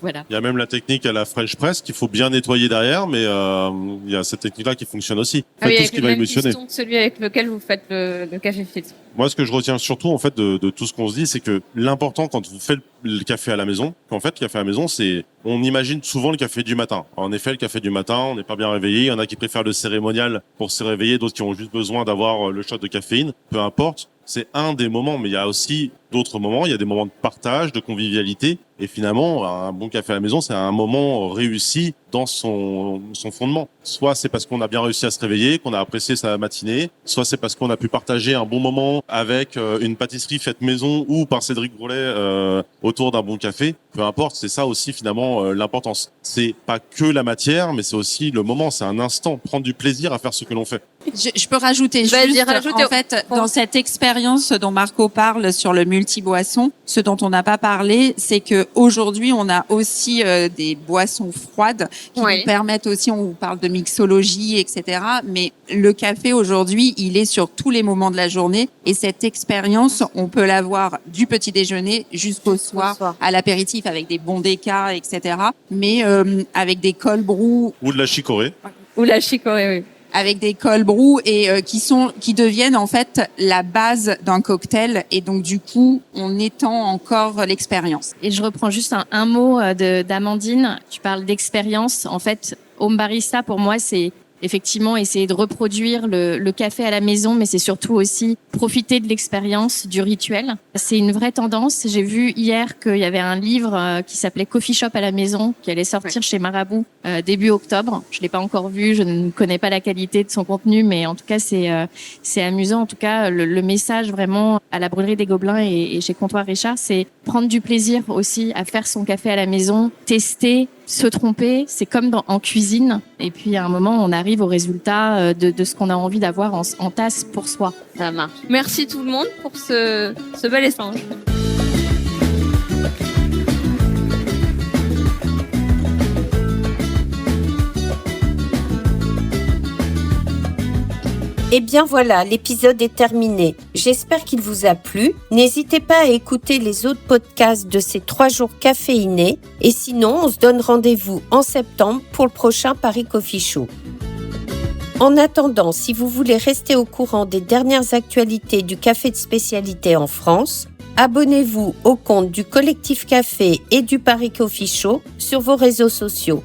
Voilà. Il y a même la technique à la French Press qu'il faut bien nettoyer derrière, mais il y a cette technique-là qui fonctionne aussi. Ah oui, tout avec ce qui le va même émulsionner. piston que celui avec lequel vous faites le café filtre. Moi, ce que je retiens surtout en fait de tout ce qu'on se dit, c'est que l'important quand vous faites le café à la maison, qu'en fait, le café à la maison, c'est, on imagine souvent le café du matin. En effet, le café du matin, on n'est pas bien réveillé. Il y en a qui préfèrent le cérémonial pour se réveiller, d'autres qui ont juste besoin d'avoir le shot de caféine. Peu importe. C'est un des moments, mais il y a aussi d'autres moments. Il y a des moments de partage, de convivialité. Et finalement, un bon café à la maison, c'est un moment réussi dans son fondement. Soit c'est parce qu'on a bien réussi à se réveiller, qu'on a apprécié sa matinée. Soit c'est parce qu'on a pu partager un bon moment avec une pâtisserie faite maison ou par Cédric Grolet autour d'un bon café. Peu importe, c'est ça aussi finalement l'importance. C'est pas que la matière, mais c'est aussi le moment. C'est un instant, prendre du plaisir à faire ce que l'on fait. Je peux rajouter Vas-y, juste, rajoute. en fait, dans cette expérience dont Marco parle sur le multi-boisson, ce dont on n'a pas parlé, c'est que aujourd'hui, on a aussi des boissons froides qui Oui. nous permettent aussi, on vous parle de mixologie, etc. Mais le café aujourd'hui, il est sur tous les moments de la journée et cette expérience, on peut l'avoir du petit déjeuner jusqu'au soir, à l'apéritif avec des bons décas, etc. Mais avec des cold brew, Ou de la chicorée. Ou la chicorée, oui. avec des cold brew et qui deviennent en fait la base d'un cocktail et donc du coup on étend encore l'expérience. Et je reprends juste un mot d'Amandine. Tu parles d'expérience. En fait, Home Barista, pour moi, c'est effectivement essayer de reproduire le café à la maison, mais c'est surtout aussi profiter de l'expérience, du rituel. C'est une vraie tendance. J'ai vu hier qu'il y avait un livre qui s'appelait Coffee Shop à la maison, qui allait sortir chez Marabout début octobre. Je l'ai pas encore vu, je ne connais pas la qualité de son contenu, mais en tout cas c'est amusant. En tout cas, le message vraiment à la brûlerie des Gobelins et chez Comptoir Richard, c'est prendre du plaisir aussi à faire son café à la maison, tester, se tromper, c'est comme en cuisine. Et puis à un moment, on arrive au résultat de ce qu'on a envie d'avoir en tasse pour soi. Ça marche. Merci tout le monde pour ce bel échange. Eh bien voilà, l'épisode est terminé. J'espère qu'il vous a plu. N'hésitez pas à écouter les autres podcasts de ces 3 jours caféinés. Et sinon, on se donne rendez-vous en septembre pour le prochain Paris Coffee Show. En attendant, si vous voulez rester au courant des dernières actualités du café de spécialité en France, abonnez-vous au compte du Collectif Café et du Paris Coffee Show sur vos réseaux sociaux.